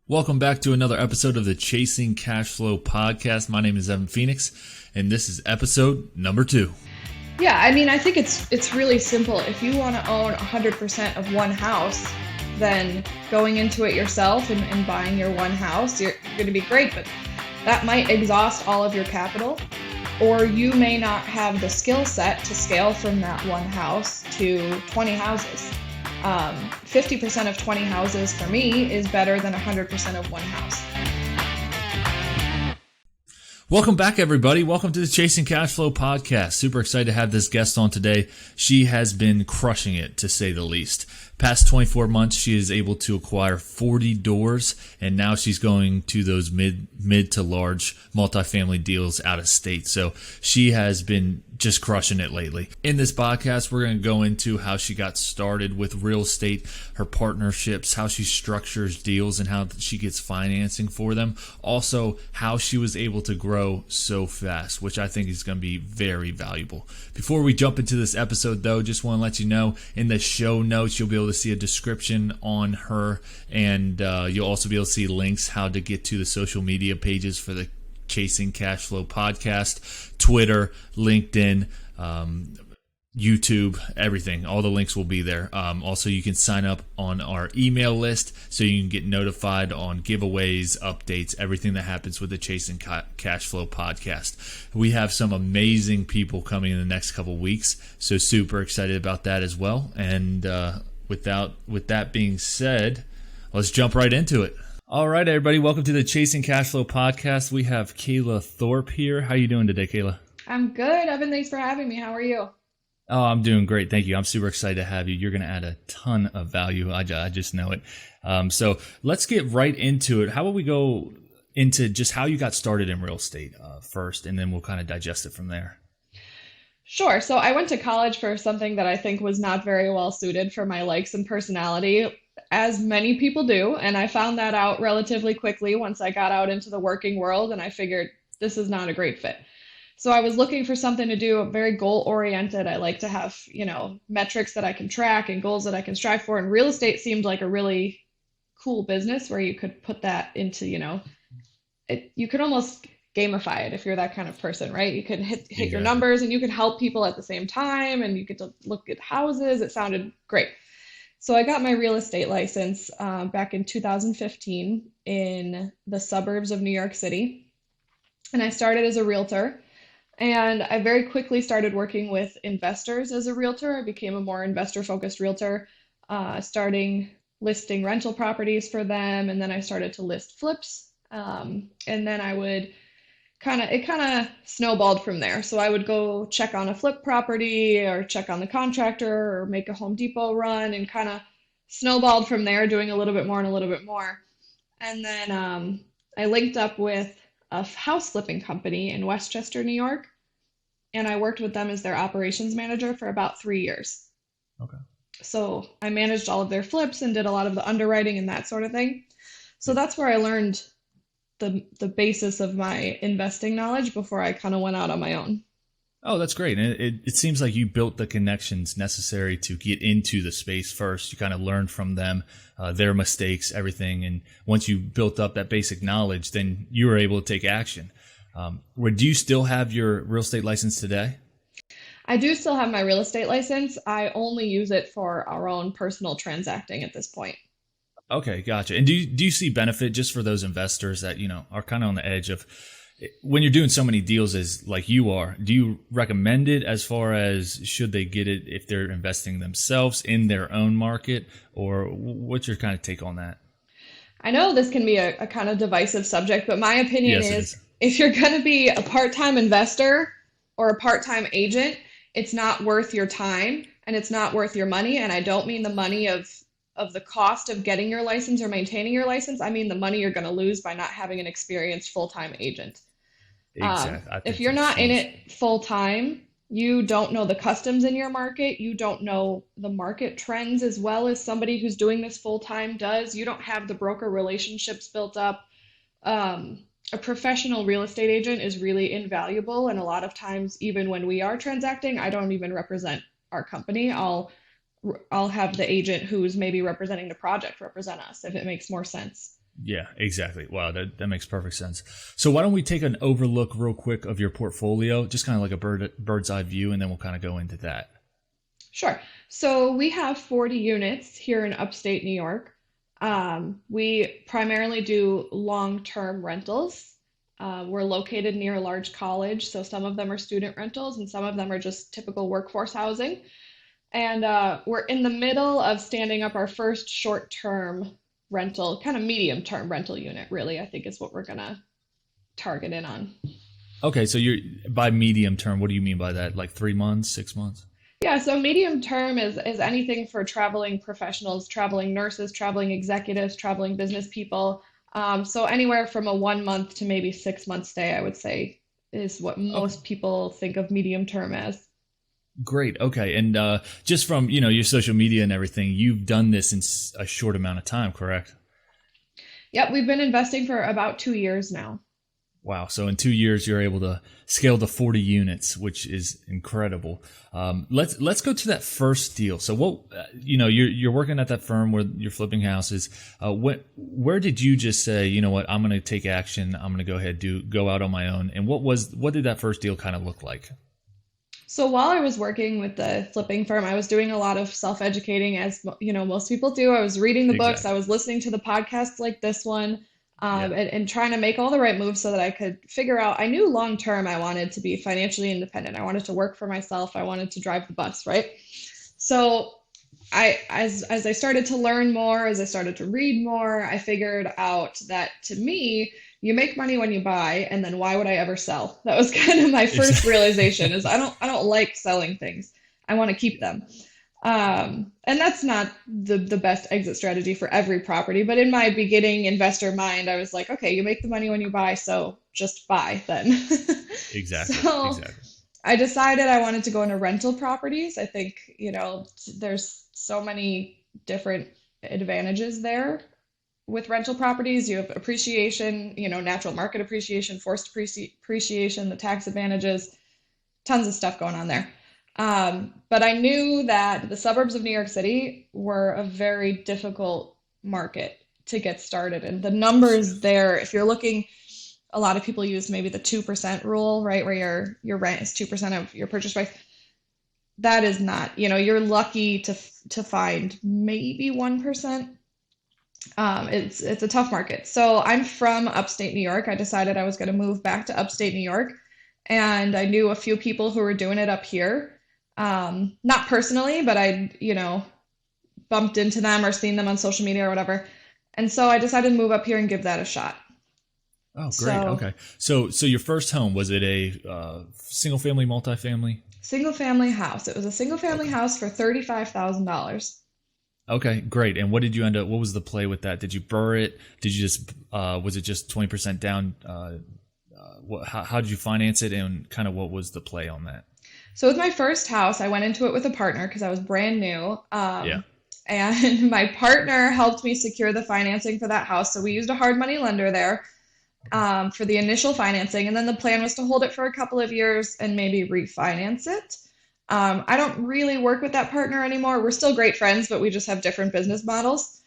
Welcome back to another episode of the Chasing Cashflow Podcast. My name is Evan Phoenix, and this is episode number 2. Yeah, I mean, I think it's really simple. If you want to own 100% of one house, then going into it yourself and buying your one house, you're going to be great, but that might exhaust all of your capital, or you may not have the skill set to scale from that one house to 20 houses. 50% of 20 houses for me is better than 100% of one house. Welcome back, everybody. Welcome to the Chasing Cashflow Podcast. Super excited to have this guest on today. She has been crushing it, to say the least. Past 24 months, she is able to acquire 40 doors, and now she's going to those mid to large multifamily deals out of state. So she has been just crushing it lately. In this podcast, we're going to go into how she got started with real estate, her partnerships, how she structures deals, and how she gets financing for them. Also, how she was able to grow so fast, which I think is going to be very valuable. Before we jump into this episode, though, just want to let you know, in the show notes, you'll be able to see a description on her, and you'll also be able to see links how to get to the social media pages for the Chasing Cashflow Podcast, Twitter, LinkedIn, YouTube, everything. All the links will be there. Also, you can sign up on our email list so you can get notified on giveaways, updates, everything that happens with the Chasing Cashflow Podcast. We have some amazing people coming in the next couple weeks, so super excited about that as well. And with that being said, let's jump right into it. All right, everybody, welcome to the Chasing Cashflow Podcast. We have Kayla Thorp here. How are you doing today, Kayla? I'm good, Evan. Thanks for having me. How are you? Oh, I'm doing great. Thank you. I'm super excited to have you. You're going to add a ton of value. I just know it. So let's get right into it. How about we go into just how you got started in real estate first, and then we'll kind of digest it from there. Sure. So I went to college for something that I think was not very well suited for my likes and personality, as many people do. And I found that out relatively quickly once I got out into the working world, and I figured this is not a great fit. So I was looking for something to do, very goal oriented. I like to have, metrics that I can track and goals that I can strive for. And real estate seemed like a really cool business where you could put that into, you could almost gamify it if you're that kind of person, right? You could hit your numbers and you could help people at the same time, and you get to look at houses. It sounded great. So I got my real estate license back in 2015 in the suburbs of New York City. And I started as a realtor. And I very quickly started working with investors as a realtor. I became a more investor-focused realtor, starting listing rental properties for them. And then I started to list flips. And then I would it kind of snowballed from there. So I would go check on a flip property or check on the contractor or make a Home Depot run, and kind of snowballed from there, doing a little bit more and a little bit more. And then I linked up with a house flipping company in Rochester, New York, and I worked with them as their operations manager for about 3 years. Okay. So I managed all of their flips and did a lot of the underwriting and that sort of thing. So that's where I learned the basis of my investing knowledge before I kind of went out on my own. Oh, that's great. And it seems like you built the connections necessary to get into the space first. You kind of learned from them, their mistakes, everything. And once you built up that basic knowledge, then you were able to take action. Do you still have your real estate license today? I do still have my real estate license. I only use it for our own personal transacting at this point. Okay, gotcha. And do you see benefit just for those investors that, are kind of on the edge of, when you're doing so many deals as like you are, do you recommend it as far as should they get it if they're investing themselves in their own market, or what's your kind of take on that? I know this can be a kind of divisive subject, but my opinion is if you're going to be a part-time investor or a part-time agent, it's not worth your time and it's not worth your money. And I don't mean the money of the cost of getting your license or maintaining your license. I mean the money you're going to lose by not having an experienced full-time agent. Exactly. If you're not in it full-time, you don't know the customs in your market. You don't know the market trends as well as somebody who's doing this full-time does. You don't have the broker relationships built up. A professional real estate agent is really invaluable. And a lot of times, even when we are transacting, I don't even represent our company. I'll have the agent who's maybe representing the project represent us if it makes more sense. Yeah, exactly. Wow, that makes perfect sense. So why don't we take an overlook real quick of your portfolio, just kind of like a bird's eye view, and then we'll kind of go into that. Sure. So we have 40 units here in upstate New York. We primarily do long-term rentals. We're located near a large college, so some of them are student rentals and some of them are just typical workforce housing. And we're in the middle of standing up our first short-term rental, kind of medium-term rental unit, really, I think is what we're gonna target in on. Okay, so you're by medium term, what do you mean by that? Like 3 months, 6 months? Yeah, so medium term is anything for traveling professionals, traveling nurses, traveling executives, traveling business people. So anywhere from a 1 month to maybe 6 month stay, I would say, is what Okay, most people think of medium term as. great. Okay, and just from your social media and everything, you've done this in a short amount of time, correct? Yep, we've been investing for about 2 years now. Wow. So in 2 years, you're able to scale to 40 units, which is incredible. Let's go to that first deal. So what, you're working at that firm where you're flipping houses. Where did you just say, you know what, I'm going to take action. I'm going to go ahead, go out on my own. And what did that first deal kind of look like? So while I was working with the flipping firm, I was doing a lot of self-educating, as most people do. I was reading the books, I Exactly. was listening to the podcasts like this one, Yeah. and trying to make all the right moves so that I could figure out. I knew long term I wanted to be financially independent. I wanted to work for myself. I wanted to drive the bus, right? So as I started to learn more, as I started to read more, I figured out that to me, you make money when you buy, and then why would I ever sell? That was kind of my first realization is I don't like selling things. I want to keep them. And that's not the best exit strategy for every property, but in my beginning investor mind, I was like, okay, you make the money when you buy, so just buy then. Exactly. So Exactly. I decided I wanted to go into rental properties. I think, there's so many different advantages there with rental properties. You have appreciation, natural market appreciation, forced appreciation, the tax advantages, tons of stuff going on there. But I knew that the suburbs of New York City were a very difficult market to get started. And the numbers there, if you're looking, a lot of people use maybe the 2% rule, right? Where your rent is 2% of your purchase price. That is not, you're lucky to find maybe 1%. It's a tough market. So I'm from upstate New York. I decided I was going to move back to upstate New York, and I knew a few people who were doing it up here. Not personally, but I bumped into them or seen them on social media or whatever. And so I decided to move up here and give that a shot. Oh, great. So Okay. So your first home, was it a single family, multifamily? single family house. It was a single family Okay. house for $35,000. Okay, great. And what did you end up? What was the play with that? Did you burr it? Did you just was it just 20% down? How did you finance it, and kind of what was the play on that? So with my first house, I went into it with a partner because I was brand new. Yeah. And my partner helped me secure the financing for that house. So we used a hard money lender there for the initial financing. And then the plan was to hold it for a couple of years and maybe refinance it. I don't really work with that partner anymore. We're still great friends, but we just have different business models.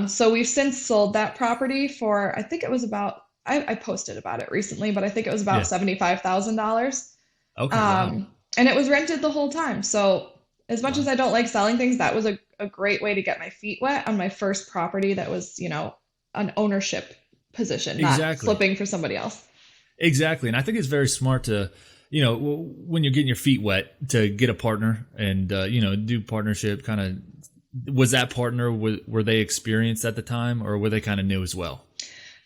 So we've since sold that property for, I think it was about, I posted about it recently, but I think it was about Yeah. $75,000. Okay. Wow. And it was rented the whole time. So as much as Wow. I don't like selling things, that was a great way to get my feet wet on my first property that was, an ownership position, not Exactly. flipping for somebody else. Exactly. And I think it's very smart to, when you're getting your feet wet, to get a partner and do partnership. Kind of, was that partner, were they experienced at the time, or were they kind of new as well?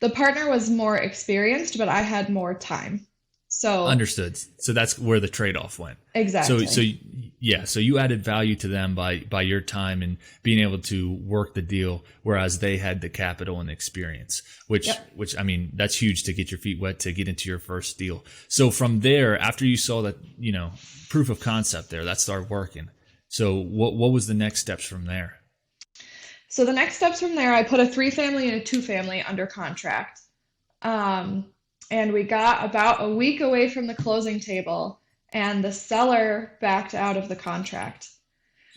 The partner was more experienced, but I had more time. So Understood. So that's where the trade-off went. So exactly. yeah, so you added value to them by your time and being able to work the deal, whereas they had the capital and the experience, Yep. which I mean, that's huge to get your feet wet to get into your first deal. So from there, after you saw that, proof of concept there, that started working. So what was the next steps from there? So the next steps from there, I put a 3 family and a 2 family under contract. Um, and we got about a week away from the closing table, and the seller backed out of the contract.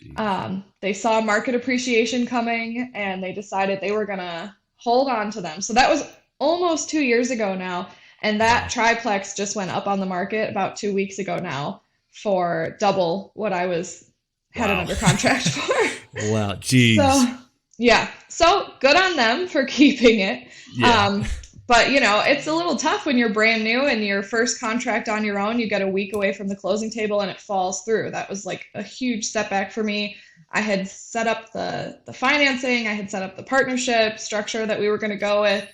Jeez. They saw market appreciation coming, and they decided they were gonna hold on to them. So that was almost 2 years ago now. And that triplex just went up on the market about 2 weeks ago now for double what I had it under contract for. Wow. Geez. So yeah. So good on them for keeping it. Yeah. But it's a little tough when you're brand new and your first contract on your own, you get a week away from the closing table and it falls through. That was like a huge setback for me. I had set up the financing. I had set up the partnership structure that we were going to go with.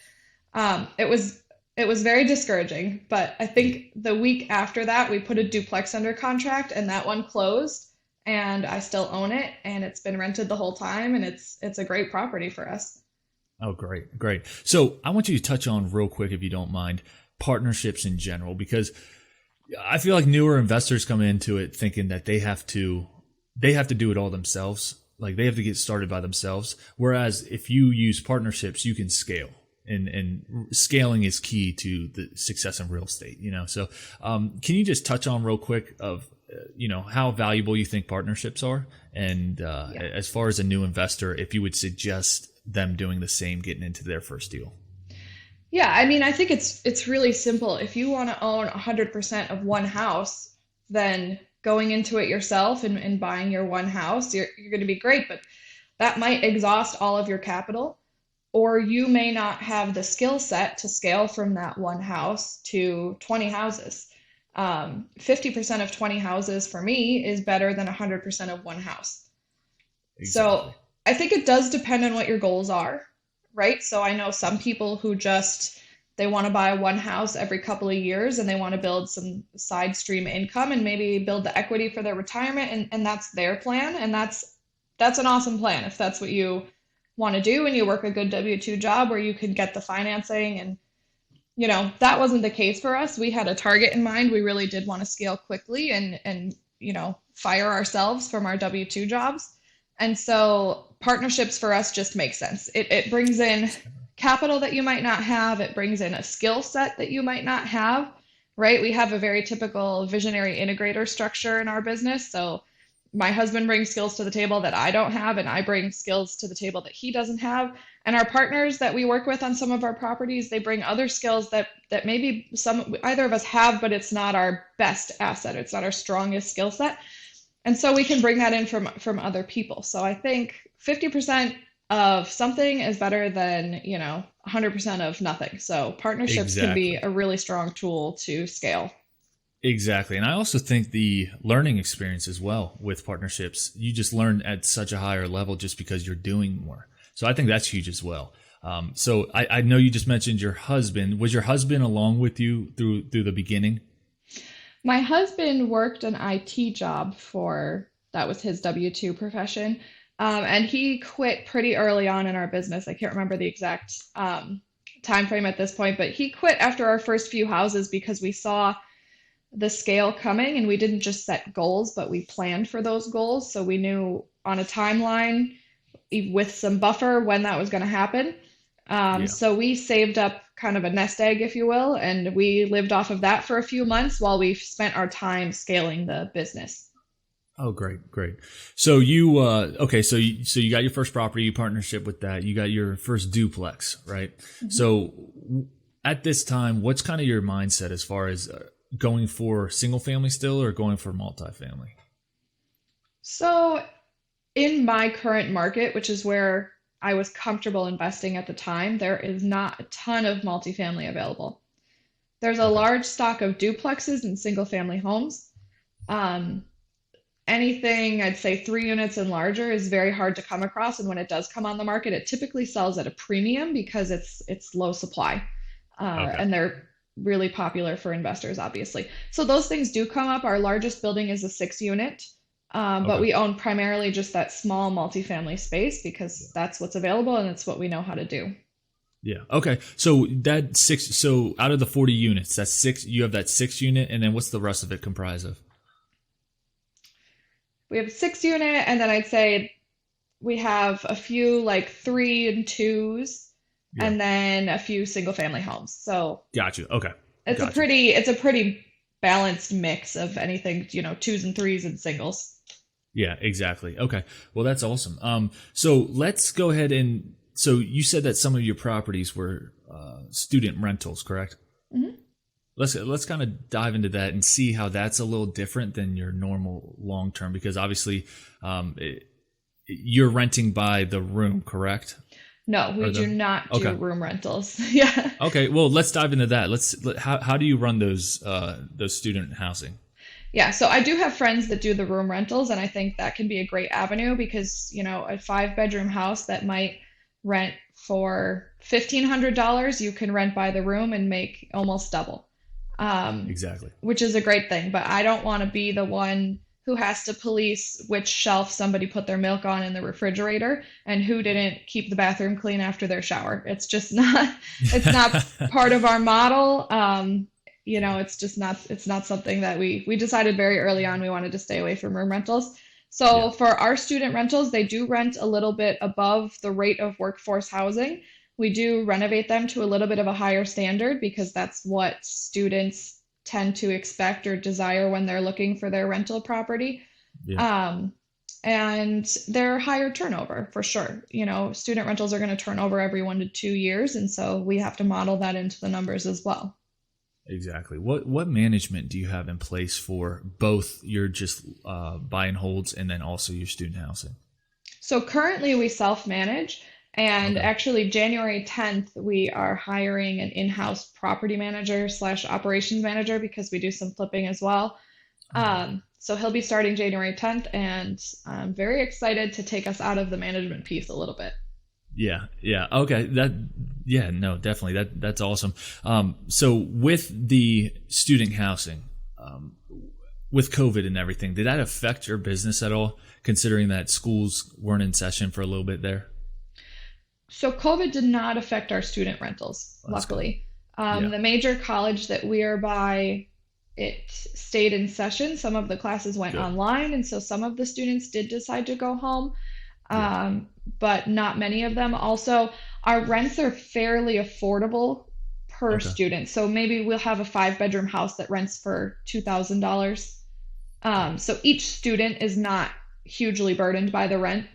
It was very discouraging, but I think the week after that, we put a duplex under contract and that one closed and I still own it and it's been rented the whole time and it's a great property for us. Oh, great. Great. So I want you to touch on real quick, if you don't mind, partnerships in general, because I feel like newer investors come into it thinking that they have to do it all themselves. Like they have to get started by themselves. Whereas if you use partnerships, you can scale, and scaling is key to the success in real estate, So, can you just touch on real quick of, how valuable you think partnerships are? And, as far as a new investor, if you would suggest them doing the same, getting into their first deal. Yeah. I mean, I think it's really simple. If you want to own 100% of one house, then going into it yourself and buying your one house, you're going to be great, but that might exhaust all of your capital, or you may not have the skill set to scale from that one house to 20 houses. 50% of 20 houses for me is better than 100% of one house. Exactly. So I think it does depend on what your goals are, right? So I know some people who they want to buy one house every couple of years and they want to build some side stream income and maybe build the equity for their retirement. And that's their plan. And that's an awesome plan if that's what you want to do and you work a good W-2 job where you can get the financing. And, that wasn't the case for us. We had a target in mind. We really did want to scale quickly and fire ourselves from our W-2 jobs. And so partnerships for us just make sense. It brings in capital that you might not have. It brings in a skill set that you might not have, right? We have a very typical visionary integrator structure in our business. So my husband brings skills to the table that I don't have, and I bring skills to the table that he doesn't have. And our partners that we work with on some of our properties, they bring other skills that maybe either of us have, but it's not our best asset. It's not our strongest skill set. And so we can bring that in from other people. So I think 50% of something is better than, 100% of nothing. So partnerships can be a really strong tool to scale. Exactly. And I also think the learning experience as well with partnerships, you just learn at such a higher level just because you're doing more. So I think that's huge as well. So I know you just mentioned your husband. Was your husband along with you through the beginning? My husband worked an IT job that was his W-2 profession. And he quit pretty early on in our business. I can't remember the exact time frame at this point, but he quit after our first few houses because we saw the scale coming and we didn't just set goals, but we planned for those goals. So we knew on a timeline with some buffer when that was going to happen. So we saved up kind of a nest egg, if you will, and we lived off of that for a few months while we spent our time scaling the business. Oh, great. So you, so you got your first property partnership with that. You got your first duplex, right? Mm-hmm. So at this time, what's kind of your mindset as far as going for single family still or going for multifamily? So in my current market, which is where I was comfortable investing at the time, there is not a ton of multifamily available. There's a large stock of duplexes and single family homes. Anything I'd say 3 units and larger is very hard to come across. And when it does come on the market, it typically sells at a premium because it's low supply. And they're really popular for investors, obviously. So those things do come up. Our largest building is a 6-unit, but we own primarily just that small multifamily space because that's what's available and it's what we know how to do. Yeah. Okay. So so out of the 40 units, that's 6, you have that 6-unit, and then what's the rest of it comprise of? We have a 6-unit, and then I'd say we have a few like 3 and 2s. Yeah. And then a few single family homes. So got you. Okay. It's a pretty balanced mix of anything, 2s and 3s and singles. Yeah, exactly. Okay. Well, that's awesome. So let's go ahead and So you said that some of your properties were student rentals, correct? Mm-hmm. Let's kind of dive into that and see how that's a little different than your normal long term, because obviously you're renting by the room, correct? No, we do not do room rentals. Yeah. Okay, well, let's dive into that. How do you run those student housing? Yeah, so I do have friends that do the room rentals, and I think that can be a great avenue because, a 5-bedroom house that might rent for $1,500, you can rent by the room and make almost double. Exactly. Which is a great thing, but I don't want to be the one who has to police which shelf somebody put their milk on in the refrigerator and who didn't keep the bathroom clean after their shower. It's just not, it's not part of our model. It's not something that we decided very early on we wanted to stay away from room rentals. So for our student rentals, they do rent a little bit above the rate of workforce housing. We do renovate them to a little bit of a higher standard because that's what students tend to expect or desire when they're looking for their rental property. Yeah. And they're higher turnover for sure. Student rentals are going to turn over every 1 to 2 years. And so we have to model that into the numbers as well. Exactly. What management do you have in place for both your just buy and holds and then also your student housing? So currently we self-manage, and actually January 10th, we are hiring an in-house property manager / operations manager because we do some flipping as well. So he'll be starting January 10th, and I'm very excited to take us out of the management piece a little bit. Yeah. Okay. Definitely. That's awesome. So with the student housing, with COVID and everything, did that affect your business at all, considering that schools weren't in session for a little bit there? So COVID did not affect our student rentals, luckily. The major college that we are by, it stayed in session. Some of the classes went online, and so some of the students did decide to go home. But not many of them. Also, our rents are fairly affordable per student. So maybe we'll have a 5-bedroom house that rents for $2,000. So each student is not hugely burdened by the rent.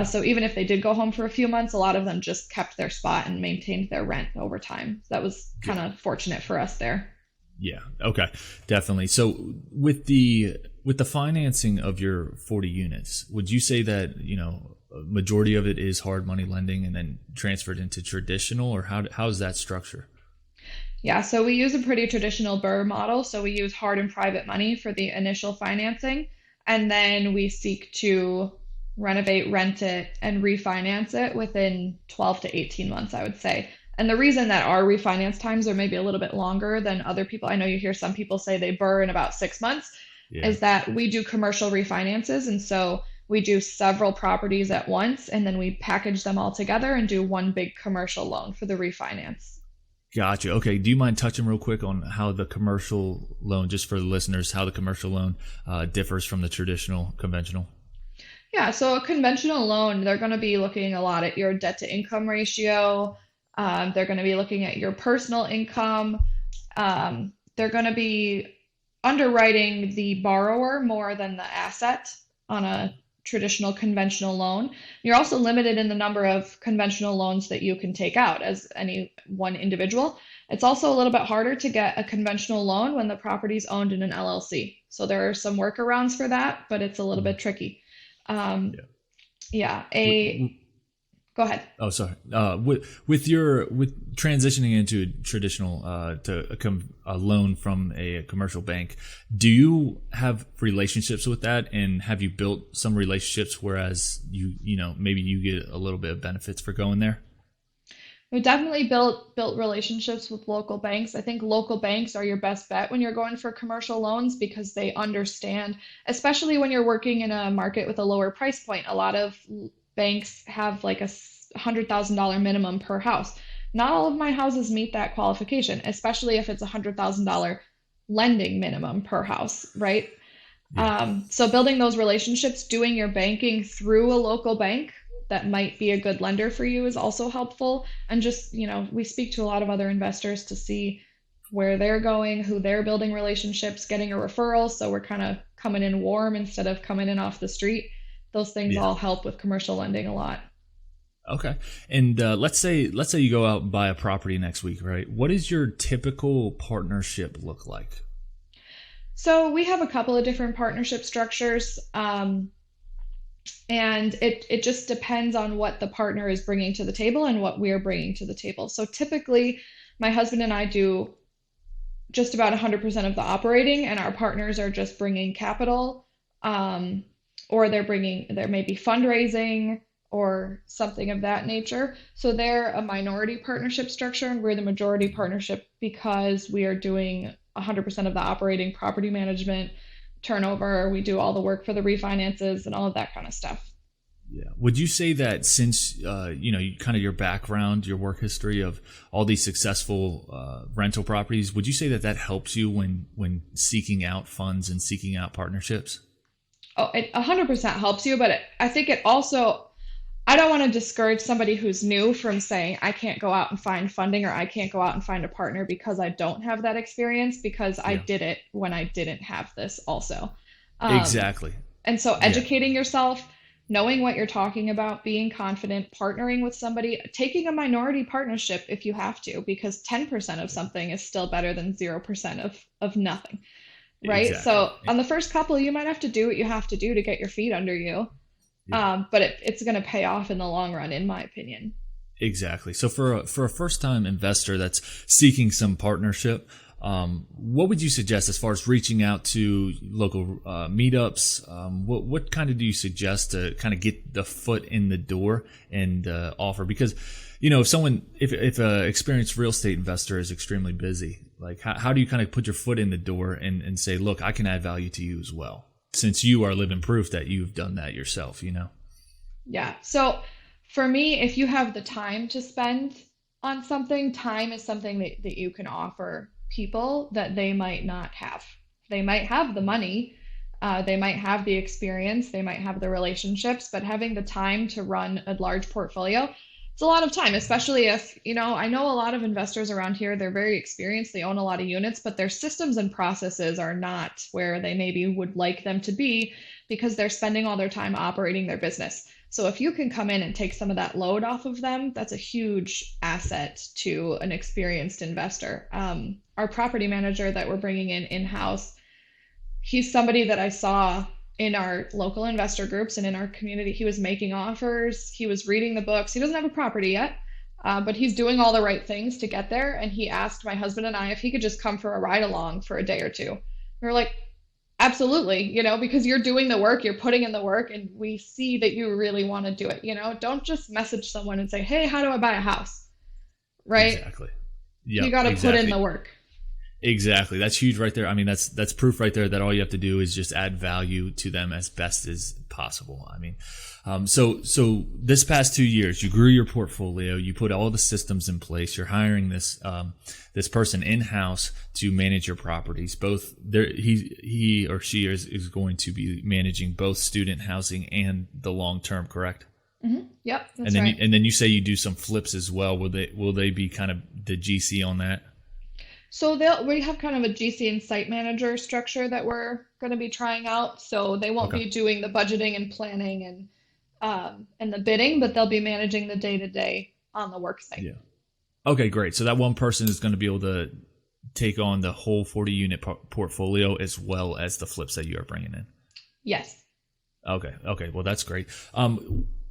So even if they did go home for a few months, a lot of them just kept their spot and maintained their rent over time. So that was kind of fortunate for us there. Yeah. Okay. Definitely. So with the financing of your 40 units, would you say that, a majority of it is hard money lending and then transferred into traditional, or how is that structure? Yeah. So we use a pretty traditional BRRRR model. So we use hard and private money for the initial financing, and then we seek to renovate, rent it, and refinance it within 12 to 18 months, I would say. And the reason that our refinance times are maybe a little bit longer than other people, I know you hear some people say they BRRRR in about 6 months, is that we do commercial refinances. And so we do several properties at once, and then we package them all together and do one big commercial loan for the refinance. Gotcha. Okay. Do you mind touching real quick on how the commercial loan, just for the listeners, how the commercial loan differs from the traditional conventional? Yeah. So a conventional loan, they're going to be looking a lot at your debt to income ratio. They're going to be looking at your personal income. They're going to be underwriting the borrower more than the asset on a traditional conventional loan. You're also limited in the number of conventional loans that you can take out as any one individual. It's also a little bit harder to get a conventional loan when the property is owned in an LLC. So there are some workarounds for that, but it's a little bit tricky. Go ahead. Oh, sorry. With transitioning into a traditional to a loan from a commercial bank, do you have relationships with that, and have you built some relationships whereas maybe you get a little bit of benefits for going there? We definitely built relationships with local banks. I think local banks are your best bet when you're going for commercial loans because they understand, especially when you're working in a market with a lower price point. A lot of banks have like a $100,000 minimum per house. Not all of my houses meet that qualification, especially if it's $100,000 lending minimum per house, right? Yeah. So building those relationships, doing your banking through a local bank that might be a good lender for you is also helpful. And just, we speak to a lot of other investors to see where they're going, who they're building relationships, getting a referral. So we're kind of coming in warm instead of coming in off the street. Those things all help with commercial lending a lot. Okay. And let's say you go out and buy a property next week, right? What does your typical partnership look like? So we have a couple of different partnership structures, and it just depends on what the partner is bringing to the table and what we're bringing to the table. So typically, my husband and I do just about 100% of the operating, and our partners are just bringing capital, or there may be fundraising or something of that nature. So they're a minority partnership structure, and we're the majority partnership because we are doing 100% of the operating, property management, turnover. We do all the work for the refinances and all of that kind of stuff. Yeah. Would you say that since kind of your background, your work history of all these successful rental properties, would you say that that helps you when seeking out funds and seeking out partnerships? Oh, it 100% helps you, but I think it also, I don't want to discourage somebody who's new from saying, I can't go out and find funding or I can't go out and find a partner because I don't have that experience, because I Yeah. did it when I didn't have this also. Exactly. And so Yeah. educating yourself, knowing what you're talking about, being confident, partnering with somebody, taking a minority partnership if you have to, because 10% of something is still better than 0% of nothing, right? Exactly. So on the first couple, you might have to do what you have to do to get your feet under you. Yeah. But it's going to pay off in the long run, in my opinion. Exactly. So for a first time investor that's seeking some partnership, what would you suggest as far as reaching out to local meetups? What kind of do you suggest to kind of get the foot in the door and offer? Because if a experienced real estate investor is extremely busy, like how do you kind of put your foot in the door and say, look, I can add value to you as well, since you are living proof that you've done that yourself, Yeah. So for me, if you have the time to spend on something, time is something that you can offer people that they might not have. They might have the money, they might have the experience, they might have the relationships, but having the time to run a large portfolio, it's a lot of time, especially if, I know a lot of investors around here, they're very experienced, they own a lot of units, but their systems and processes are not where they maybe would like them to be because they're spending all their time operating their business. So if you can come in and take some of that load off of them, that's a huge asset to an experienced investor. Our property manager that we're bringing in-house, he's somebody that I saw in our local investor groups and in our community. He was making offers, he was reading the books. He doesn't have a property yet, but he's doing all the right things to get there. And he asked my husband and I if he could just come for a ride along for a day or two. We were like, absolutely, because you're doing the work, you're putting in the work, and we see that you really want to do it. Don't just message someone and say, hey, how do I buy a house? Right? Exactly. You got to put in the work. Exactly. That's huge right there. I mean, that's proof right there that all you have to do is just add value to them as best as possible. I mean, so this past 2 years, you grew your portfolio, you put all the systems in place, you're hiring this person in-house to manage your properties. Both there, he or she is going to be managing both student housing and the long term, correct? Mm-hmm. Yep. That's and then right. and then you say you do some flips as well. Will they be kind of the GC on that? So we have kind of a GC and site manager structure that we're going to be trying out. So they won't Okay. be doing the budgeting and planning and the bidding, but they'll be managing the day to day on the work site. Yeah. Okay, great. So that one person is going to be able to take on the whole 40 unit portfolio as well as the flips that you are bringing in. Yes. Okay. Well, that's great.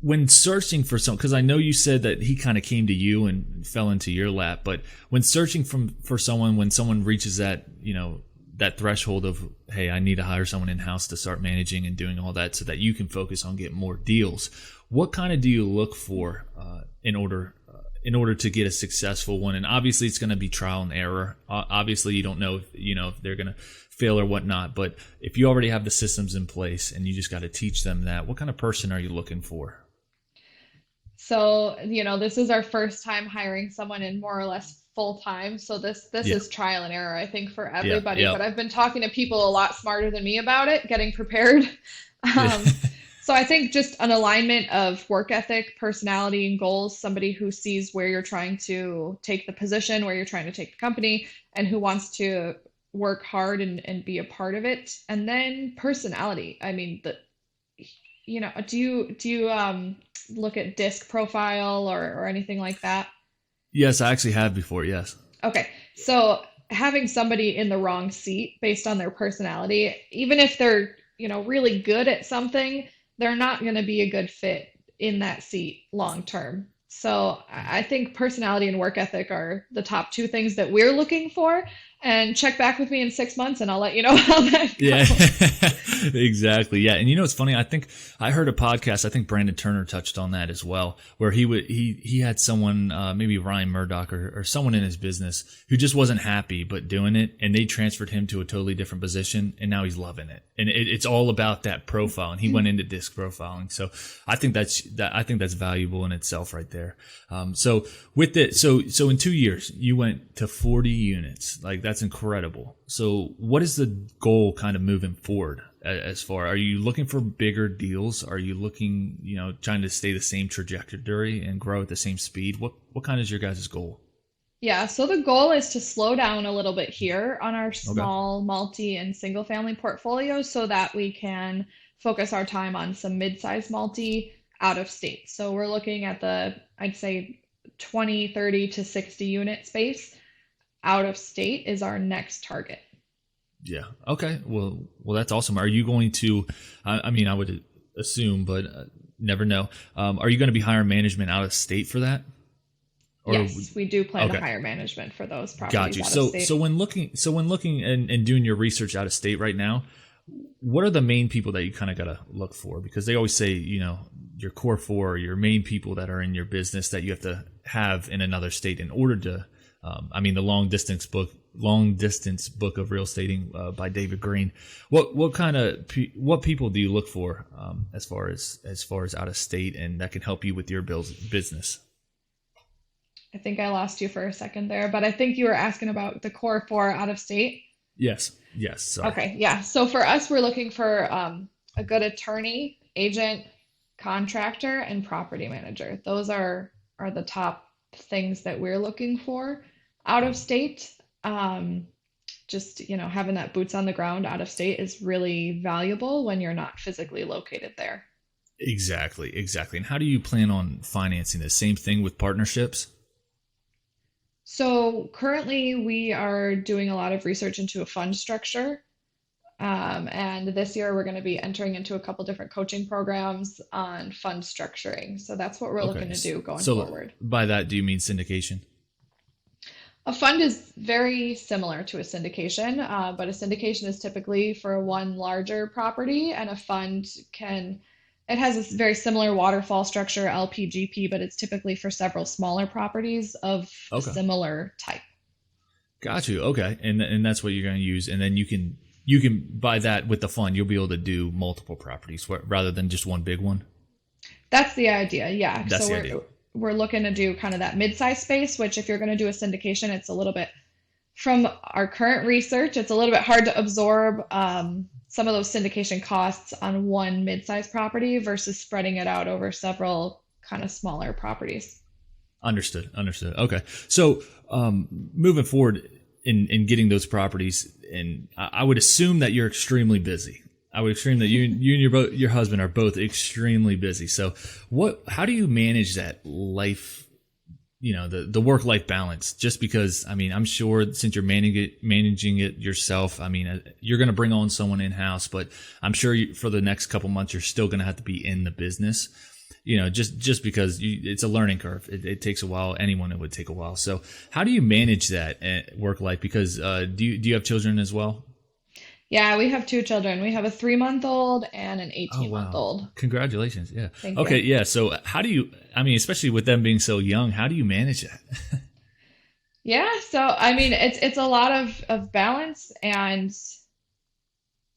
When searching for some, because I know you said that he kind of came to you and fell into your lap, but when searching for someone, when someone reaches that, that threshold of, hey, I need to hire someone in-house to start managing and doing all that so that you can focus on getting more deals, what kind of do you look for in order to get a successful one? And obviously it's going to be trial and error. Obviously you don't know if they're going to fail or whatnot, but if you already have the systems in place and you just got to teach them that, what kind of person are you looking for? So, this is our first time hiring someone in more or less full time. So this Yeah. is trial and error, I think, for Yeah. everybody. Yeah. But I've been talking to people a lot smarter than me about it, getting prepared. Yeah. So I think just an alignment of work ethic, personality, and goals, somebody who sees where you're trying to take the position, where you're trying to take the company, and who wants to work hard and be a part of it. And then personality. I mean, do you look at disc profile or anything like that? Yes, I actually have before. Yes. Okay. So having somebody in the wrong seat based on their personality, even if they're, really good at something, they're not going to be a good fit in that seat long term. So I think personality and work ethic are the top two things that we're looking for. And check back with me in 6 months and I'll let you know how that Yeah, goes. exactly. Yeah. And it's funny. I think I heard a podcast. I think Brandon Turner touched on that as well, where he had someone, maybe Ryan Murdoch or someone in his business who just wasn't happy, but doing it. And they transferred him to a totally different position. And now he's loving it. And it's all about that profile. And he went into disc profiling. So I think that's valuable in itself right there. So with it, so in 2 years, you went to 40 units. Like that's incredible. So what is the goal kind of moving forward as far? Are you looking for bigger deals? Are you looking, trying to stay the same trajectory and grow at the same speed? What kind is your guys' goal? Yeah, so the goal is to slow down a little bit here on our Okay. small multi and single family portfolios so that we can focus our time on some mid-sized multi out of state. So we're looking at I'd say 20, 30 to 60 unit space out of state is our next target. Yeah. Okay. Well, that's awesome. Are you going to, I mean, I would assume, but never know. Are you going to be hiring management out of state for that? Or Yes, we do plan to okay. hire management for those Got properties you. out of So state. when looking and doing your research out of state right now, what are the main people that you kind of got to look for? Because they always say, your core four, your main people that are in your business that you have to have in another state in order to, the long distance book of real estating by David Green. What people do you look for as far as out of state and that can help you with your business? I think I lost you for a second there, but I think you were asking about the core four out of state. Yes. Sorry. Okay, yeah. So for us, we're looking for a good attorney, agent, contractor, and property manager. Those are the top things that we're looking for out of state. Just, having that boots on the ground out of state is really valuable when you're not physically located there. Exactly. And how do you plan on financing this? Same thing with partnerships? So currently we are doing a lot of research into a fund structure. And this year we're going to be entering into a couple different coaching programs on fund structuring. So that's what we're looking to do going forward. By that, do you mean syndication? A fund is very similar to a syndication, but a syndication is typically for one larger property, and a fund it has a very similar waterfall structure, LPGP, but it's typically for several smaller properties of a similar type. Got you. Okay. And that's what you're going to use. And then you can buy that with the fund. You'll be able to do multiple properties rather than just one big one. That's the idea. Yeah. That's the idea. We're looking to do kind of that mid-size space, which if you're going to do a syndication, it's a little bit, from our current research, it's a little bit hard to absorb some of those syndication costs on one mid-size property versus spreading it out over several kind of smaller properties. Understood. Okay. So moving forward in getting those properties, and I would assume that you're extremely busy. I would assume that you and your husband are both extremely busy. So how do you manage that life, the work-life balance? Just because, I'm sure since you're managing it yourself, you're going to bring on someone in-house, but I'm sure for the next couple months, you're still going to have to be in the business, just because it's a learning curve. It takes a while. Anyone, it would take a while. So how do you manage that work life? Because do you have children as well? Yeah, we have two children. We have a 3-month-old and an 18-month-old. Wow. Congratulations. Yeah. Thank you. Yeah. So how do you, especially with them being so young, how do you manage that? Yeah. So, it's a lot of balance, and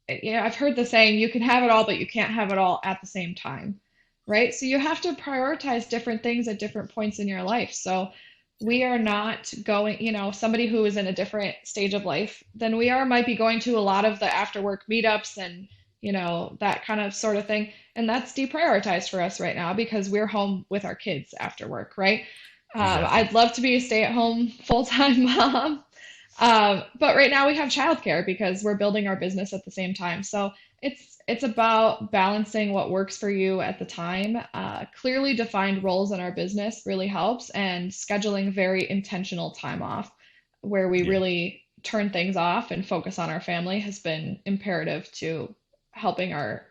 I've heard the saying, you can have it all, but you can't have it all at the same time. Right. So you have to prioritize different things at different points in your life. So we are not going, somebody who is in a different stage of life than we are might be going to a lot of the after work meetups and, that kind of sort of thing. And that's deprioritized for us right now because we're home with our kids after work. Right. Exactly. I'd love to be a stay-at-home full-time mom. But right now we have childcare because we're building our business at the same time. So It's about balancing what works for you at the time. Clearly defined roles in our business really helps, and scheduling very intentional time off where we Yeah. really turn things off and focus on our family has been imperative to helping our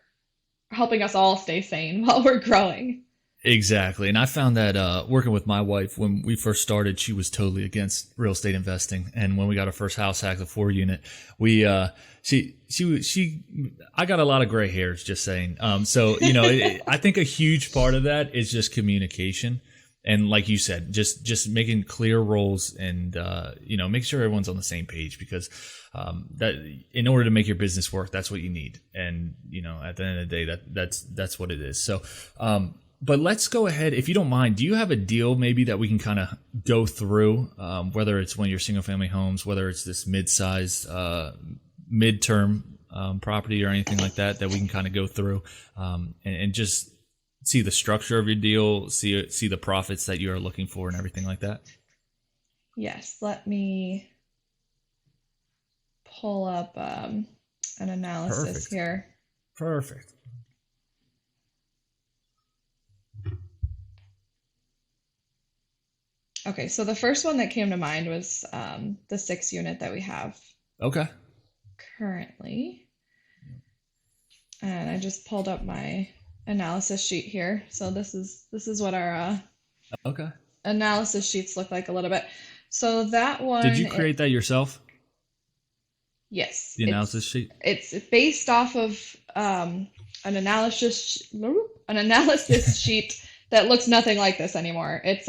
helping us all stay sane while we're growing. Exactly. And I found that working with my wife, when we first started, she was totally against real estate investing. And when we got our first house hack, the 4 unit, we I got a lot of gray hairs just saying. So, I think a huge part of that is just communication. And like you said, just making clear roles and, make sure everyone's on the same page, because that in order to make your business work, that's what you need. And, at the end of the day, that's what it is. So, but let's go ahead, if you don't mind. Do you have a deal maybe that we can kind of go through, whether it's one of your single family homes, whether it's this mid-sized, midterm property or anything like that we can kind of go through and just see the structure of your deal, see the profits that you're looking for and everything like that? Yes, let me pull up an analysis Perfect. here. Perfect. Okay, so the first one that came to mind was the 6 unit that we have Okay. currently. And I just pulled up my analysis sheet here. So this is what our Okay. analysis sheets look like a little bit. So that one, Did you create that yourself? yes, The analysis sheet? it's based off of an analysis sheet that looks nothing like this anymore. It's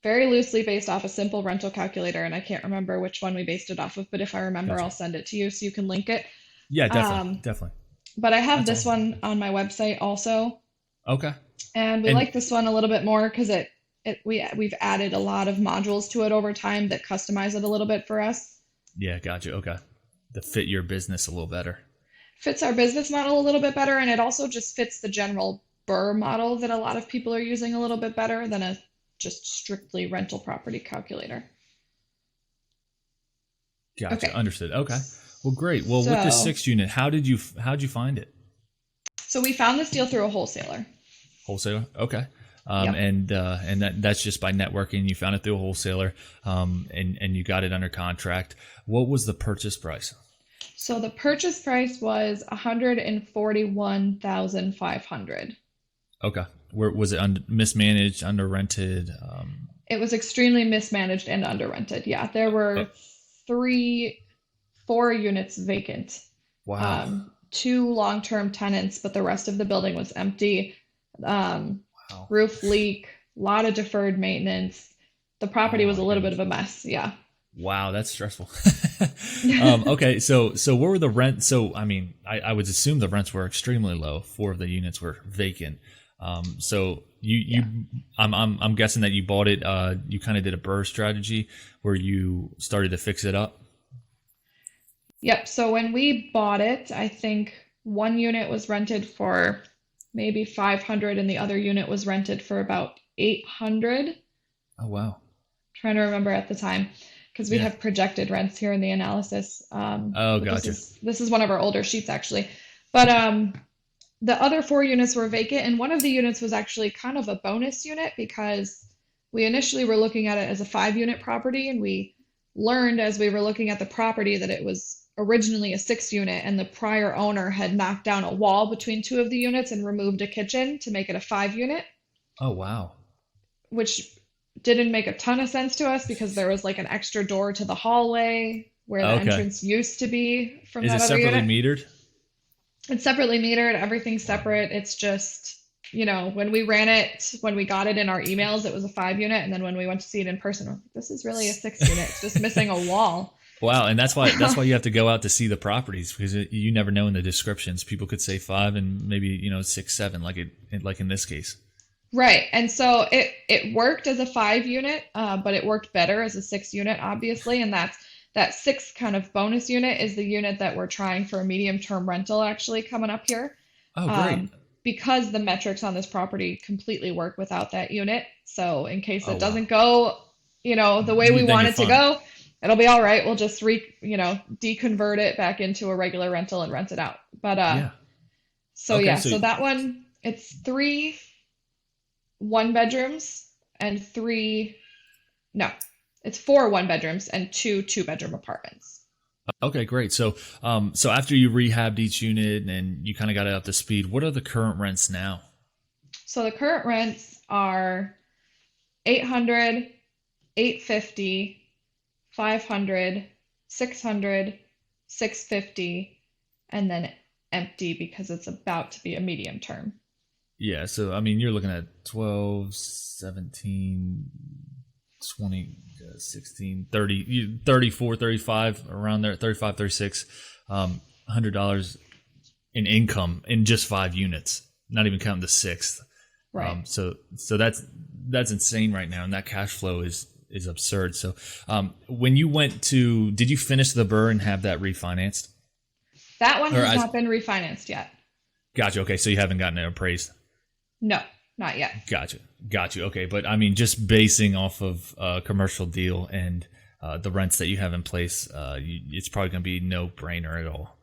very loosely based off a simple rental calculator, and I can't remember which one we based it off of, but if I remember, Gotcha. I'll send it to you so you can link it. Yeah, definitely. But I have That's this awesome. one on my website also, Okay. and we And like this one a little bit more because we've added a lot of modules to it over time that customize it a little bit for us. yeah, gotcha. Okay. To fit your business a little better. Fits our business model a little bit better, and it also just fits the general BRRRR model that a lot of people are using a little bit better than a just strictly rental property calculator. Gotcha. Okay. Understood. Okay. Well, great. Well, with this So, 6 unit, how'd you find it? so we found this deal through a wholesaler. Wholesaler. Okay. Yep. And that's just by networking. You found it through a wholesaler, and you got it under contract. What was the purchase price? So the purchase price was $141,500. Okay. Where was it? Mismanaged, under rented? It was extremely mismanaged and under rented. Yeah, there Oh, were 4 units vacant. wow. 2 long-term tenants, but the rest of the building was empty. Wow. Roof leak, a lot of deferred maintenance. The property Oh was my a little bit goodness. of a mess. Yeah. Wow, that's stressful. Okay, so what were the rent? So I mean, I would assume the rents were extremely low. 4 of the units were vacant. So Yeah. I'm guessing that you bought it. You kind of did a BRRRR strategy where you started to fix it up. Yep. So when we bought it, I think 1 unit was rented for maybe 500 and the other unit was rented for about 800. Oh wow. Trying to remember at the time because we Yeah. have projected rents here in the analysis. Oh, But this gotcha. is one of our older sheets actually. But the other 4 units were vacant, and one of the units was actually kind of a bonus unit because we initially were looking at it as a 5 unit property, and we learned as we were looking at the property that it was originally a 6 unit, and the prior owner had knocked down a wall between 2 of the units and removed a kitchen to make it a 5 unit, Oh wow. which didn't make a ton of sense to us because there was like an extra door to the hallway where the Okay. entrance used to be from Is it that other separately unit. metered? It's separately metered, everything's Wow. separate. It's just, when we ran it, when we got it in our emails, it was a 5 unit. And then when we went to see it in person, we're like, this is really a 6 unit. It's just missing a wall. Wow, and that's why you have to go out to see the properties, because you never know in the descriptions. People could say 5 and maybe 6, 7, like in this case. Right. And so it worked as a 5 unit, but it worked better as a 6 unit, obviously. And that 6 kind of bonus unit is the unit that we're trying for a medium term rental actually coming up here. Oh, great. Because the metrics on this property completely work without that unit. So in case Oh it wow. doesn't go, the way we Then want you're it to fine. go, it'll be all right. We'll just deconvert it back into a regular rental and rent it out. But Yeah. so Okay. yeah, so that one, it's 3 1-bedrooms and it's 4 1-bedrooms and 2 2-bedroom apartments. Okay, great. So, so after you rehabbed each unit and you kind of got it up to speed, what are the current rents now? So the current rents are 800, 850, 500, 600, 650, and then empty because it's about to be a medium term. Yeah. So, I mean, you're looking at 12, 17, 20, 16, 30, 34, 35, around there, 35, 36, $100 in income in just 5 units, not even counting the 6th. Right. So that's insane right now. And that cash flow is absurd. So, when you did you finish the BRRRR and have that refinanced? That one has not been refinanced yet. Gotcha. Okay. So you haven't gotten it appraised? No, not yet. Gotcha. Okay. But I mean, just basing off of a commercial deal and the rents that you have in place, it's probably going to be no brainer at all.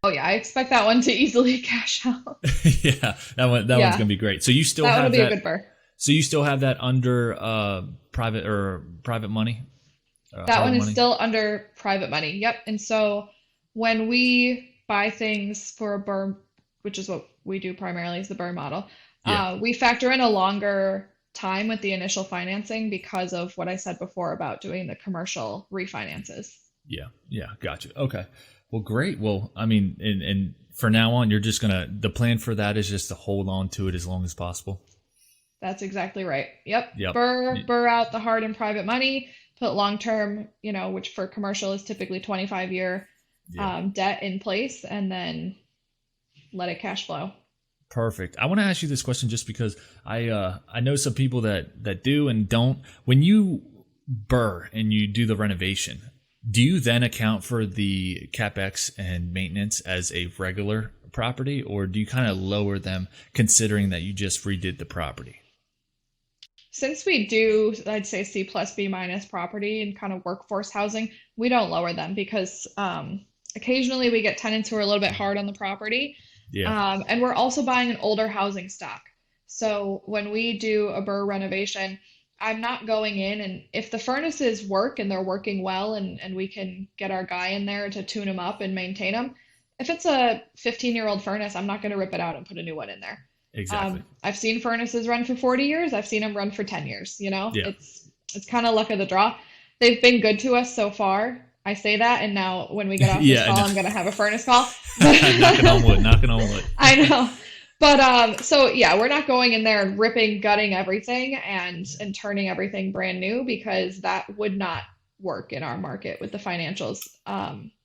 Oh yeah, I expect that one to easily cash out. Yeah, that one's going to be great. So you still have that. That would be a good BRRRR. So you still have that under private money? That one is still under private money. Yep. And so when we buy things for a BRRRR, which is what we do primarily, is the BRRRR model, we factor in a longer time with the initial financing because of what I said before about doing the commercial refinances. Yeah, gotcha. Okay. Well, great. Well, I mean, and for now on, the plan for that is just to hold on to it as long as possible. That's exactly right. Yep. BRRRR out the hard and private money, put long-term, which for commercial is typically 25-year debt in place, and then let it cash flow. Perfect. I want to ask you this question just because I know some people that do and don't. When you BRRRR and you do the renovation, do you then account for the CapEx and maintenance as a regular property, or do you kind of lower them considering that you just redid the property? Since we do, I'd say C plus B minus property and kind of workforce housing, we don't lower them because occasionally we get tenants who are a little bit hard on the property. Yeah. And we're also buying an older housing stock. So when we do a BRRRR renovation, I'm not going in, and if the furnaces work and they're working well and we can get our guy in there to tune them up and maintain them, if it's a 15-year-old furnace, I'm not going to rip it out and put a new one in there. Exactly. I've seen furnaces run for 40 years. I've seen them run for 10 years. Yeah. It's kind of luck of the draw. They've been good to us so far. I say that, and now when we get off this call, I'm going to have a furnace call. Knocking on wood. I know. But so yeah, we're not going in there and gutting everything and turning everything brand new because that would not work in our market with the financials.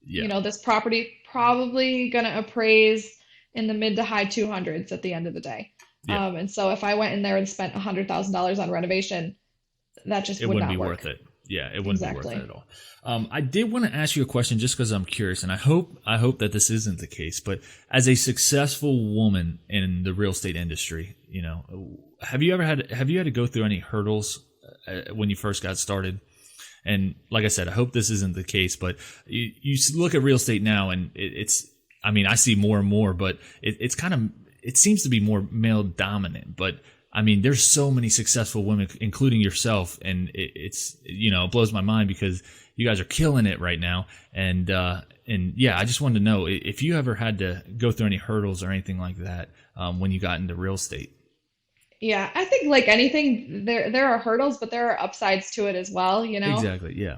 This property probably going to appraise in the mid to high 200s at the end of the day. Yeah. And so if I went in there and spent $100,000 on renovation, that just would not be work. worth it. Yeah, it wouldn't be worth it at all. I did want to ask you a question just because I'm curious, and I hope that this isn't the case. But as a successful woman in the real estate industry, have you had to go through any hurdles when you first got started? And like I said, I hope this isn't the case. But you look at real estate now, and it's. I mean, I see more and more, but it seems to be more male dominant. But I mean, there's so many successful women, including yourself, and it blows my mind because you guys are killing it right now. And yeah, I just wanted to know if you ever had to go through any hurdles or anything like that when you got into real estate. Yeah, I think like anything, there are hurdles, but there are upsides to it as well. Exactly. Yeah.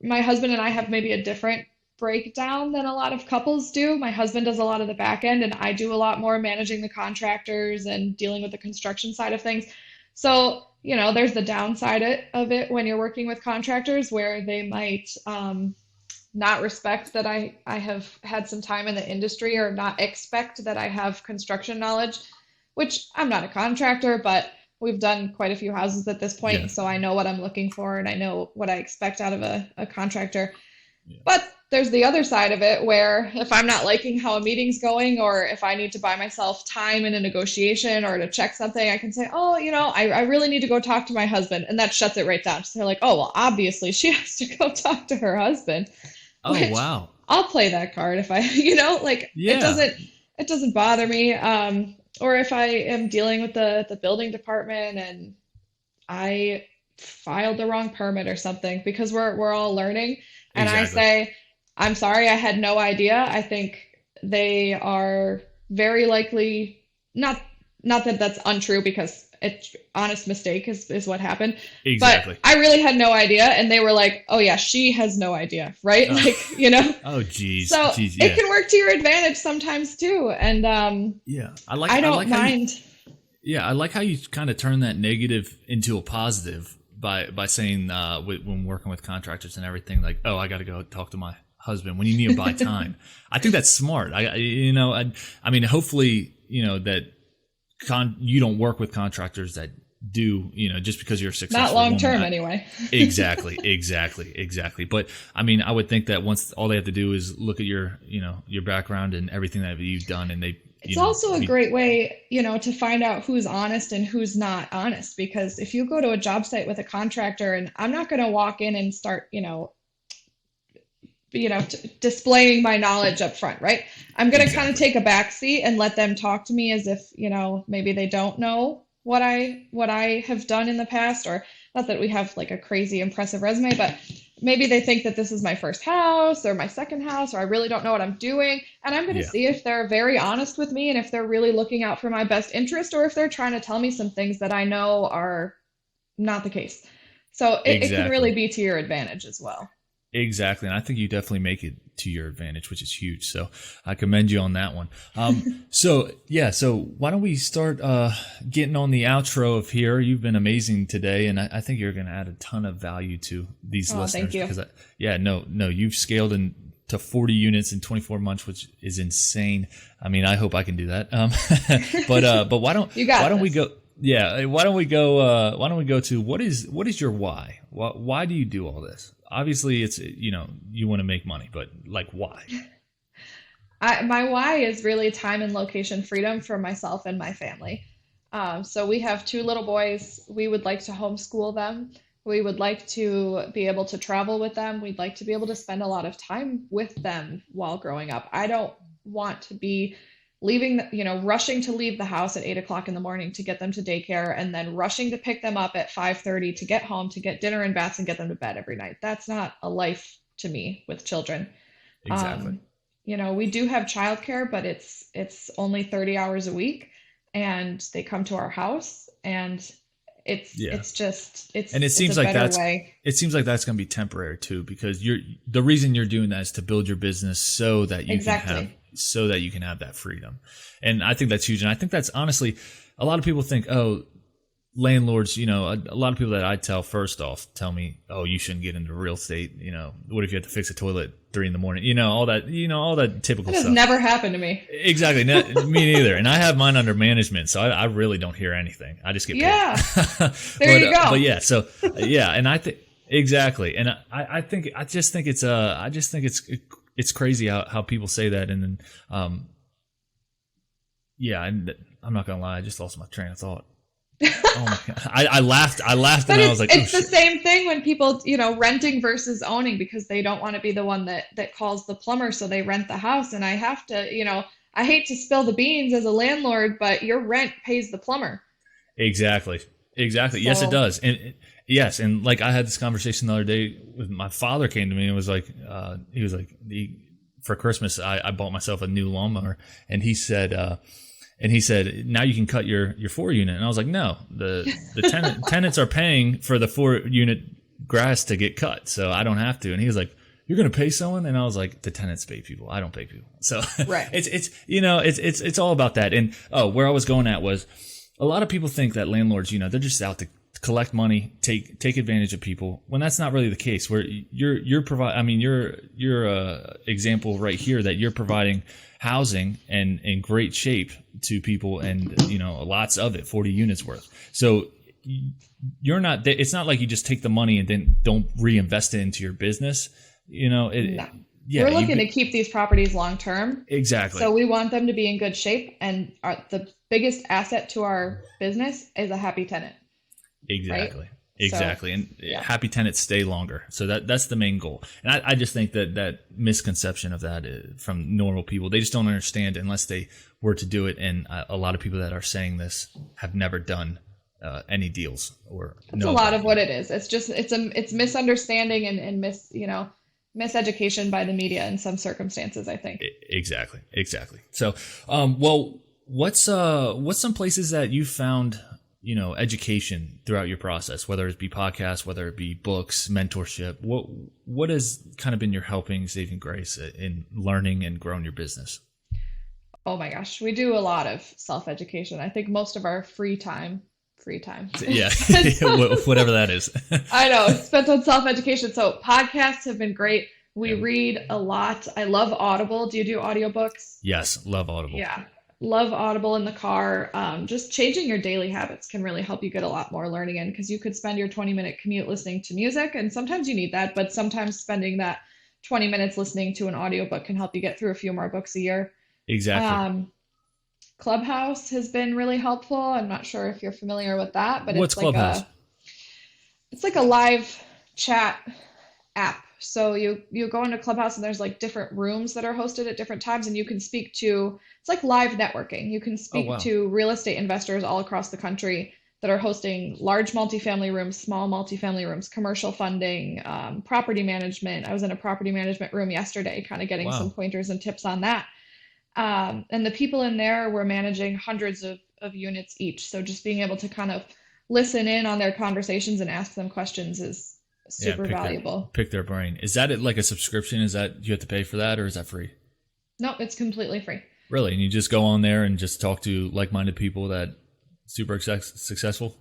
My husband and I have maybe a different breakdown than a lot of couples do. My husband does a lot of the back end, and I do a lot more managing the contractors and dealing with the construction side of things. So, there's the downside of it when you're working with contractors where they might not respect that I have had some time in the industry or not expect that I have construction knowledge, which I'm not a contractor, but we've done quite a few houses at this point. Yeah. So I know what I'm looking for and I know what I expect out of a contractor. Yeah. But there's the other side of it where if I'm not liking how a meeting's going, or if I need to buy myself time in a negotiation or to check something, I can say, oh, I really need to go talk to my husband. And that shuts it right down. So they're like, oh, well, obviously she has to go talk to her husband. Oh, wow. I'll play that card if I, it doesn't bother me. Or if I am dealing with the building department and I filed the wrong permit or something, because we're all learning. And I say, I'm sorry, I had no idea. I think they are very likely not that that's untrue, because it's honest mistake is what happened. Exactly. But I really had no idea. And they were like, oh yeah, she has no idea. Right. Oh, geez. So yeah. It can work to your advantage sometimes too. And I don't mind. I like how you kind of turn that negative into a positive by saying when working with contractors and everything, like, oh, I got to go talk to my husband when you need to buy time. I think that's smart. I mean, hopefully, that you don't work with contractors that do, just because you're successful. Not long term anyway. Exactly. But I mean, I would think that once all they have to do is look at your background and everything that you've done, and it's also a great way, to find out who's honest and who's not honest. Because if you go to a job site with a contractor, and I'm not going to walk in and start, displaying my knowledge up front, right? I'm going to kind of take a back seat and let them talk to me as if, maybe they don't know what I have done in the past, or not that we have like a crazy impressive resume, but maybe they think that this is my first house or my second house, or I really don't know what I'm doing. And I'm going to see if they're very honest with me and if they're really looking out for my best interest, or if they're trying to tell me some things that I know are not the case. So it can really be to your advantage as well. Exactly. And I think you definitely make it to your advantage, which is huge. So I commend you on that one. So why don't we start getting on the outro of here? You've been amazing today, and I think you're going to add a ton of value to these listeners. Thank you. Because you've scaled to 40 units in 24 months, which is insane. I mean, I hope I can do that. But why don't we go? Yeah. Why don't we go to what is your why? Why do you do all this? Obviously, it's, you want to make money, but like, why? My why is really time and location freedom for myself and my family. So we have 2 little boys. We would like to homeschool them. We would like to be able to travel with them. We'd like to be able to spend a lot of time with them while growing up. I don't want to be rushing to leave the house at 8:00 in the morning to get them to daycare, and then rushing to pick them up at 5:30 to get home, to get dinner and baths and get them to bed every night. That's not a life to me with children. Exactly. We do have childcare, but it's only 30 hours a week, and they come to our house, and it seems like that's going to be temporary too, because the reason you're doing that is to build your business so that you can have that freedom. And I think that's huge. And I think that's honestly, a lot of people think, oh, landlords, a lot of people that I tell me, oh, you shouldn't get into real estate. What if you have to fix a toilet at 3 a.m? All that typical stuff. That has never happened to me. Exactly. Me neither. And I have mine under management, so I really don't hear anything. I just get paid. Yeah. There you go. But yeah, so and I think exactly. And I just think it's crazy how people say that. And then, and I'm not going to lie, I just lost my train of thought. Oh my God. I laughed and I was like, it's the same thing when people, renting versus owning, because they don't want to be the one that calls the plumber. So they rent the house, and I have to, I hate to spill the beans as a landlord, but your rent pays the plumber. Exactly. So, yes, it does. And yes. And like, I had this conversation the other day with my father. Came to me and was like, he was like, for Christmas, I bought myself a new lawnmower, and he said, now you can cut your 4-unit. And I was like, no, the tenants are paying for the 4-unit grass to get cut, so I don't have to. And he was like, you're going to pay someone? And I was like, the tenants pay people. I don't pay people. So right. it's all about that. And where I was going at was, a lot of people think that landlords, they're just out to collect money, take advantage of people, when that's not really the case. Where you're example right here that you're providing housing and in great shape to people, and lots of it, 40 units worth. So you're not, it's not like you just take the money and then don't reinvest it into your business. yeah, we're looking to keep these properties long term. exactly. So we want them to be in good shape. And the biggest asset to our business is a happy tenant, right? Exactly. So, Exactly. And yeah. happy tenants stay longer. So that's the main goal. And I just think that misconception of that from normal people, they just don't understand unless they were to do it. And a lot of people that are saying this have never done any deals or that's a lot of what it is. It's just, it's misunderstanding and miseducation by the media in some circumstances, I think. Exactly. Exactly. So, well, what's some places that you found, education throughout your process, whether it be podcasts, whether it be books, mentorship, what has kind of been your helping saving grace in learning and growing your business? Oh my gosh, we do a lot of self-education. I think most of our free time. Yeah, whatever that is. I know, it's spent on self-education. So podcasts have been great. We read a lot. I love Audible. Do you do audiobooks? Yes, love Audible. Yeah. Love Audible in the car. Just changing your daily habits can really help you get a lot more learning in, because you could spend your 20-minute commute listening to music, and sometimes you need that, but sometimes spending that 20 minutes listening to an audiobook can help you get through a few more books a year. Exactly. Clubhouse has been really helpful. I'm not sure if you're familiar with that, but What's Clubhouse? It's like a live chat app. So you go into Clubhouse and there's like different rooms that are hosted at different times, and you can speak to, it's like live networking. You can speak to real estate investors all across the country that are hosting large multifamily rooms, small multifamily rooms, commercial funding, property management. I was in a property management room yesterday, kind of getting some pointers and tips on that. And the people in there were managing hundreds of units each. So just being able to kind of listen in on their conversations and ask them questions is super valuable. Pick their brain. Is that like a subscription? Is that you have to pay for that, or is that free? No, it's completely free. Really? And you just go on there and just talk to like-minded people that super successful?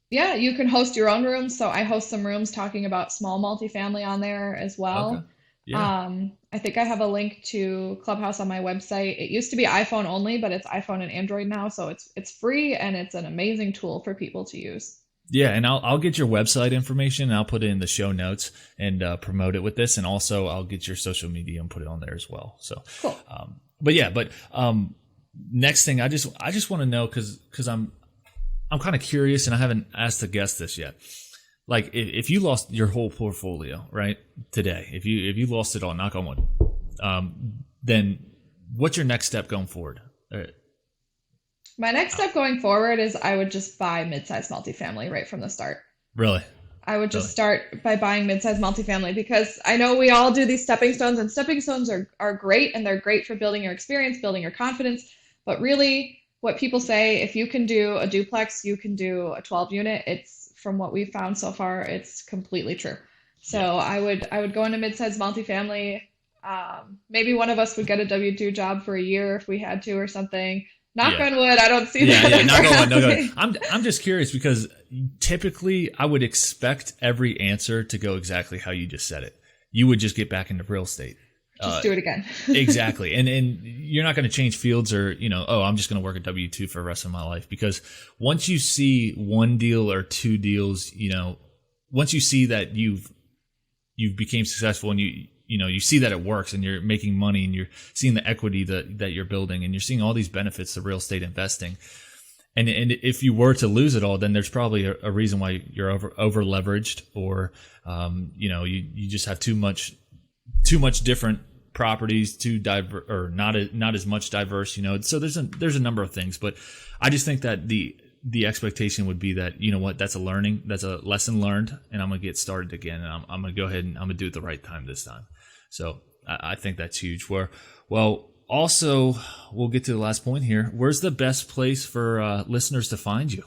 Yeah, you can host your own rooms. So I host some rooms talking about small multifamily on there as well. Okay. Yeah. I think I have a link to Clubhouse on my website. It used to be iPhone only, but it's iPhone and Android now. So it's free, and it's an amazing tool for people to use. Yeah, and I'll get your website information, and I'll put it in the show notes and promote it with this, and also I'll get your social media and put it on there as well. So, cool. But next thing I just want to know, because I'm kind of curious, and I haven't asked the guest this yet. Like if you lost your whole portfolio right today, if you lost it all, knock on wood, then what's your next step going forward? My next step going forward is I would just buy mid-sized multifamily right from the start. Really? I would just start by buying mid-sized multifamily, because I know we all do these stepping stones, and stepping stones are great, and they're great for building your experience, building your confidence. But really, what people say, if you can do a duplex, you can do a 12 unit. It's, from what we've found so far, it's completely true. So I would go into mid-sized multifamily. Maybe one of us would get a W-2 job for a year if we had to or something. Knock on wood, I don't see that. Yeah, knock on wood. I'm just curious, because typically I would expect every answer to go exactly how you just said it. You would just get back into real estate. Just do it again. Exactly. And you're not going to change fields or, I'm just going to work a W-2 for the rest of my life. Because once you see one deal or two deals, once you see that you've became successful, and you see that it works, and you're making money, and you're seeing the equity that you're building, and you're seeing all these benefits of real estate investing. And if you were to lose it all, then there's probably a reason why you're over leveraged, or, you just have too much different properties, or not as much diverse, So there's a number of things, but I just think that the expectation would be that, that's a lesson learned, and I'm going to get started again, and I'm going to go ahead and I'm going to do it the right time this time. So I think that's huge. Also, we'll get to the last point here. Where's the best place for listeners to find you?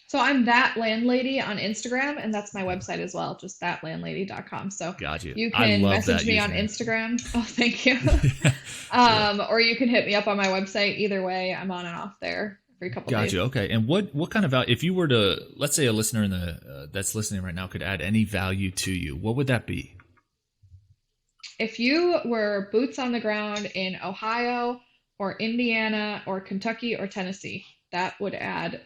So I'm That Landlady on Instagram, and that's my website as well, just thatlandlady.com. So got you. You can message me on Instagram. Oh, thank you. Or you can hit me up on my website. Either way, I'm on and off there every couple days. Got you. Okay. And what kind of value, if you were to, let's say a listener that's listening right now could add any value to you, what would that be? If you were boots on the ground in Ohio or Indiana or Kentucky or Tennessee, that would add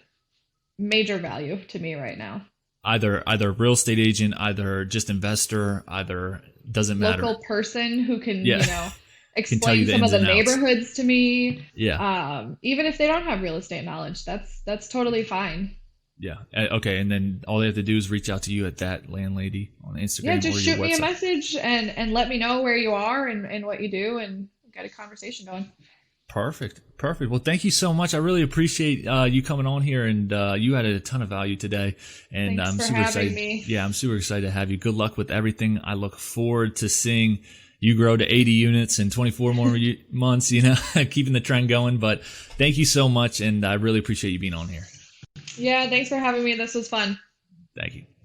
major value to me right now. either real estate agent, either just investor, either doesn't matter. Local person who can, Yeah. you know, Can tell you explain the some of ins the and outs. neighborhoods to me. Yeah. Even if they don't have real estate knowledge, that's totally fine. Yeah. Okay. And then all they have to do is reach out to you at that landlady on Instagram. Yeah, just or your shoot me a website. message and let me know where you are and what you do and get a conversation going. Perfect. Well, thank you so much. I really appreciate you coming on here, and you added a ton of value today. And Thanks I'm for super having excited. me. Yeah, I'm super excited to have you. Good luck with everything. I look forward to seeing you grow to 80 units in 24 more months, keeping the trend going. But thank you so much, and I really appreciate you being on here. Yeah, thanks for having me. This was fun. Thank you.